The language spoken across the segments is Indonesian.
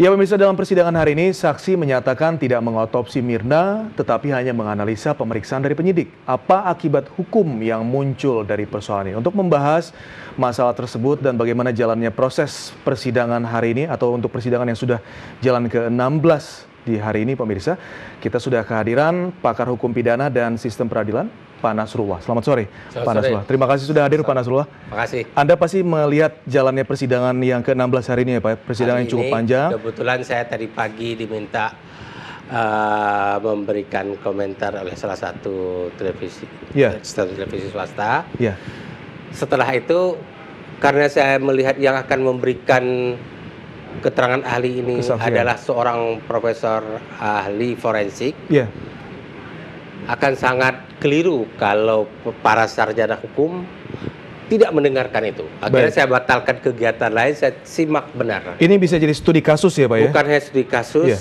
Ya pemirsa, dalam persidangan hari ini, saksi menyatakan tidak mengotopsi Mirna, tetapi hanya menganalisa pemeriksaan dari penyidik. Apa akibat hukum yang muncul dari persoalan ini? Untuk membahas masalah tersebut dan bagaimana jalannya proses persidangan hari ini, atau untuk persidangan yang sudah jalan ke-16 di hari ini, pemirsa, kita sudah kehadiran pakar hukum pidana dan sistem peradilan, Pak Nasrullah. Selamat sore, Pak Nasrullah. Terima kasih sudah hadir, Pak Nasrullah. Terima kasih. Anda pasti melihat jalannya persidangan yang ke-16 hari ini ya Pak, persidangan yang cukup panjang. Kebetulan saya tadi pagi diminta memberikan komentar oleh salah satu televisi, televisi swasta. Ya. Setelah itu, karena saya melihat yang akan memberikan keterangan ahli ini adalah seorang profesor ahli forensik. Ya. Akan sangat keliru kalau para sarjana hukum tidak mendengarkan itu. Akhirnya saya batalkan kegiatan lain, saya simak benar. Ini bisa jadi studi kasus ya Pak ya? Bukan hanya studi kasus,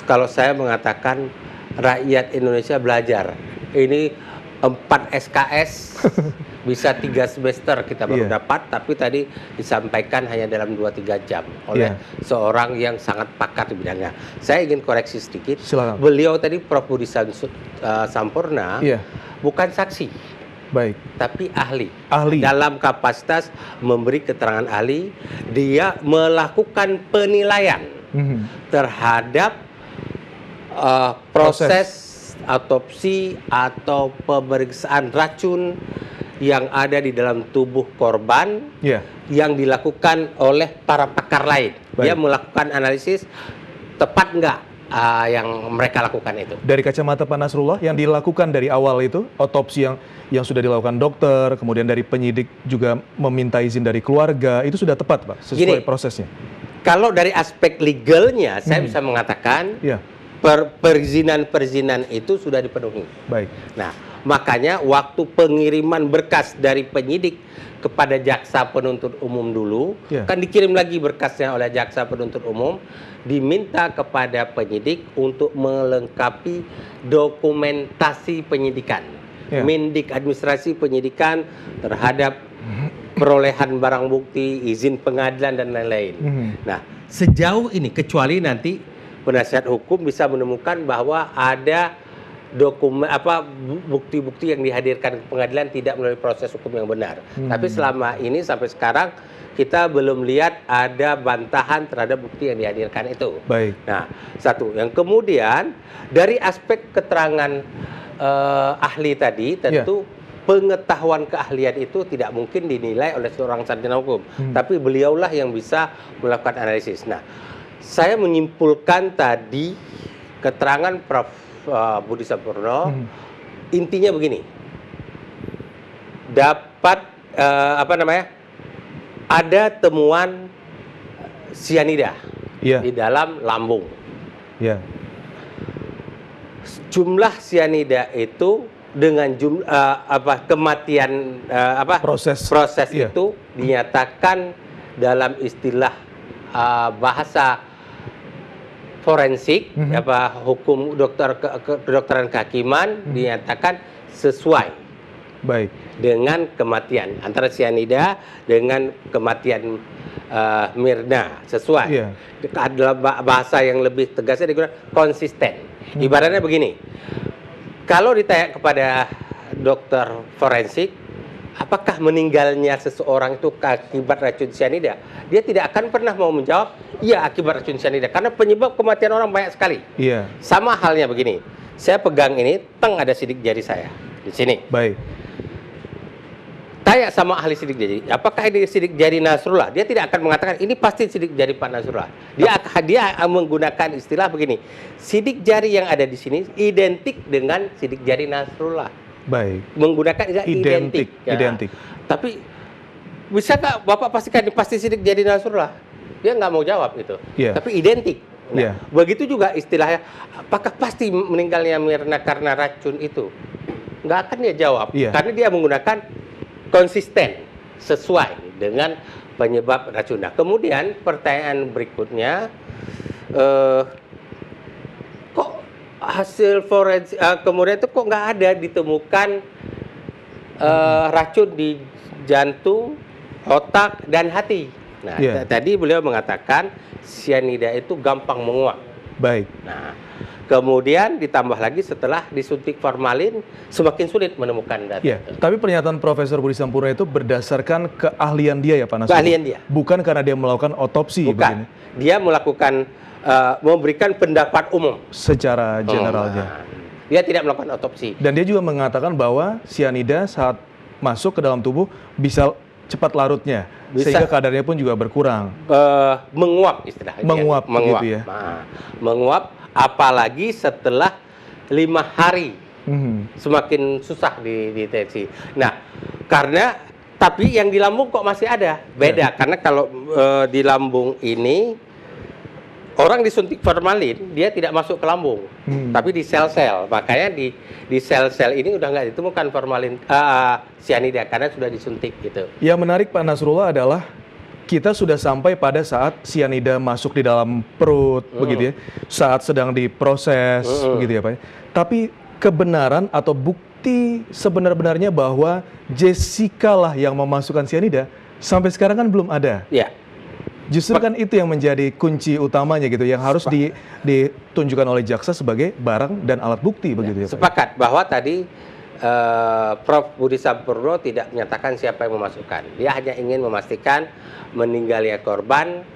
kalau saya mengatakan rakyat Indonesia belajar. Ini 4 SKS, bisa 3 semester kita baru dapat, tapi tadi disampaikan hanya dalam 2-3 jam oleh seorang yang sangat pakar di bidangnya. Saya ingin koreksi sedikit. Silakan. Beliau tadi Prof. Budi Sampurna bukan saksi, tapi ahli. Dalam kapasitas memberi keterangan ahli, dia melakukan penilaian terhadap proses autopsi atau pemeriksaan racun yang ada di dalam tubuh korban yang dilakukan oleh para pakar lain. Dia melakukan analisis tepat nggak yang mereka lakukan itu. Dari kacamata Pak Nasrullah, yang dilakukan dari awal itu, otopsi yang sudah dilakukan dokter, kemudian dari penyidik juga meminta izin dari keluarga, itu sudah tepat Pak, sesuai prosesnya? Kalau dari aspek legalnya, saya bisa mengatakan perizinan itu sudah dipenuhi. Nah, makanya waktu pengiriman berkas dari penyidik kepada jaksa penuntut umum dulu, kan dikirim lagi berkasnya oleh jaksa penuntut umum, diminta kepada penyidik untuk melengkapi dokumentasi penyidikan, Mindik administrasi penyidikan terhadap perolehan barang bukti, izin pengadilan dan lain-lain. Nah, sejauh ini kecuali nanti penasihat hukum bisa menemukan bahwa ada bukti-bukti yang dihadirkan ke pengadilan tidak melalui proses hukum yang benar. Tapi selama ini sampai sekarang kita belum lihat ada bantahan terhadap bukti yang dihadirkan itu. Nah, satu. Yang kemudian dari aspek keterangan ahli tadi, tentu pengetahuan keahlian itu tidak mungkin dinilai oleh seorang sarjana hukum, tapi beliaulah yang bisa melakukan analisis. Nah, saya menyimpulkan tadi keterangan Prof. Budi Sampurna, intinya begini, dapat ada temuan sianida di dalam lambung. Jumlah sianida itu dengan kematian proses itu dinyatakan dalam istilah bahasa forensik, hukum kedokteran kehakiman, dinyatakan sesuai dengan kematian antara sianida dengan kematian Mirna, sesuai. Adalah bahasa yang lebih tegasnya digunakan konsisten. Ibaratnya begini, kalau ditanya kepada dokter forensik, apakah meninggalnya seseorang itu akibat racun sianida? Dia tidak akan pernah mau menjawab, iya akibat racun sianida. Karena penyebab kematian orang banyak sekali. Sama halnya begini, saya pegang ini, ada sidik jari saya di sini. Tanya sama ahli sidik jari, apakah ini sidik jari Nasrullah? Dia tidak akan mengatakan, ini pasti sidik jari Pak Nasrullah. Dia menggunakan istilah begini, sidik jari yang ada di sini identik dengan sidik jari Nasrullah. Menggunakan identik. Tapi bisa nggak Bapak pastikan ini pasti sidik jari Nasrullah? Dia nggak mau jawab itu. Tapi identik. Nah, begitu juga istilahnya, apakah pasti meninggalnya Mirna karena racun itu? Nggak akan dia jawab, karena dia menggunakan konsisten sesuai dengan penyebab racun. Nah, kemudian pertanyaan berikutnya, kok hasil forensik kemudian itu kok nggak ada ditemukan racun di jantung, otak dan hati? Nah, Iya. tadi beliau mengatakan sianida itu gampang menguap. Baik. Nah, kemudian ditambah lagi setelah disuntik formalin semakin sulit menemukan data Ya, itu. tapi pernyataan Profesor Budi Sampurna itu berdasarkan keahlian dia ya Pak Nasrullah? Keahlian dia. Bukan karena dia melakukan otopsi begini, Bukan. Dia melakukan memberikan pendapat umum. secara generalnya. Nah, dia tidak melakukan otopsi. Dan dia juga mengatakan bahwa sianida saat masuk ke dalam tubuh bisa cepat larutnya, Bisa. sehingga kadarnya pun juga berkurang. Menguap istilahnya. Menguap menguap. gitu ya. Nah, menguap apalagi setelah 5 hari Mhm. semakin susah dideteksi. Nah, karena tapi yang di lambung kok masih ada. Beda karena kalau di lambung ini orang disuntik formalin dia tidak masuk ke lambung, tapi di sel-sel. Makanya di sel-sel ini udah nggak ditemukan formalin sianida karena sudah disuntik gitu. Yang menarik Pak Nasrullah adalah kita sudah sampai pada saat sianida masuk di dalam perut, begitu ya, saat sedang diproses, begitu ya Pak. Tapi kebenaran atau bukti sebenar-benarnya bahwa Jessica lah yang memasukkan sianida sampai sekarang kan belum ada. Ya. Justru kan itu yang menjadi kunci utamanya gitu, yang harus ditunjukkan oleh jaksa sebagai barang dan alat bukti, begitu ya Pak. Sepakat bahwa tadi Prof. Budi Sampurno tidak menyatakan siapa yang memasukkan. Dia hanya ingin memastikan meninggalnya korban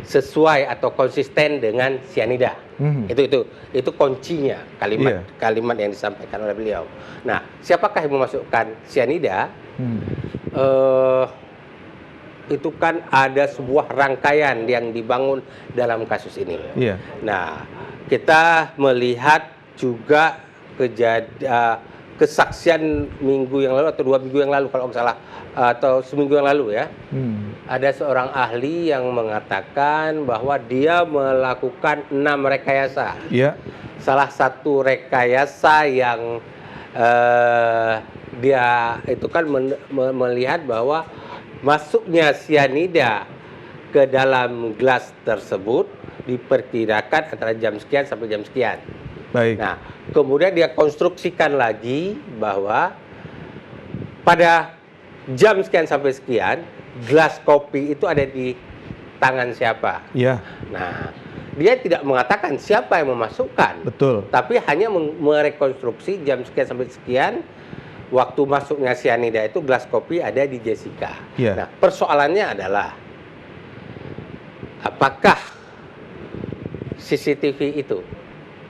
sesuai atau konsisten dengan sianida. Itu kuncinya kalimat yang disampaikan oleh beliau. Nah, siapakah yang memasukkan sianida? Itu kan ada sebuah rangkaian yang dibangun dalam kasus ini. Iya. Nah, kita melihat juga kesaksian minggu yang lalu atau 2 minggu yang lalu kalau nggak salah, atau seminggu yang lalu ya. Ada seorang ahli yang mengatakan bahwa dia melakukan 6 rekayasa. Iya. Salah satu rekayasa yang dia itu kan melihat bahwa masuknya sianida ke dalam gelas tersebut diperkirakan antara jam sekian sampai jam sekian. Baik. Nah, kemudian dia konstruksikan lagi bahwa pada jam sekian sampai sekian, gelas kopi itu ada di tangan siapa. Iya. Nah, dia tidak mengatakan siapa yang memasukkan. Betul. Tapi hanya merekonstruksi jam sekian sampai sekian, waktu masuknya sianida itu gelas kopi ada di Jessica. Iya. Nah, persoalannya adalah apakah CCTV itu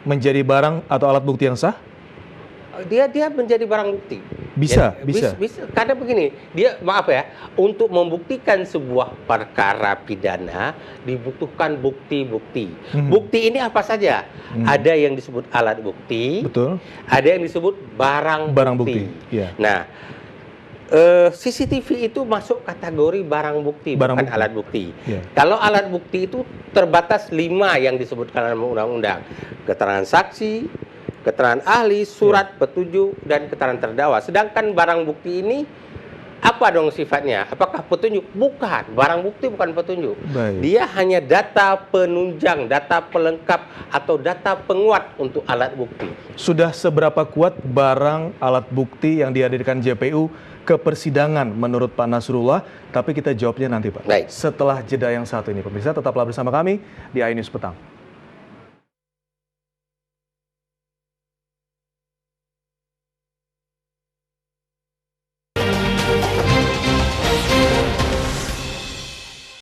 Menjadi barang atau alat bukti yang sah? dia menjadi barang bukti. Bisa, Ya, bisa. Karena begini, dia maaf ya, untuk membuktikan sebuah perkara pidana dibutuhkan bukti-bukti. Bukti ini apa saja? Ada yang disebut alat bukti, Betul. ada yang disebut barang Bukti. Iya. Nah, CCTV itu masuk kategori barang bukti, bukan Bukti. alat bukti. Iya. Kalau alat bukti itu terbatas 5 yang disebutkan dalam undang-undang. Keterangan saksi, keterangan ahli, surat petunjuk, dan keterangan terdakwa. Sedangkan barang bukti ini apa dong sifatnya? Apakah petunjuk? Bukan. Barang bukti bukan petunjuk. Baik. Dia hanya data penunjang, data pelengkap, atau data penguat untuk alat bukti. Sudah seberapa kuat barang alat bukti yang dihadirkan JPU ke persidangan menurut Pak Nasrullah? Tapi kita jawabnya nanti Pak. Baik. Setelah jeda yang satu ini. Pemirsa tetaplah bersama kami di iNews Petang.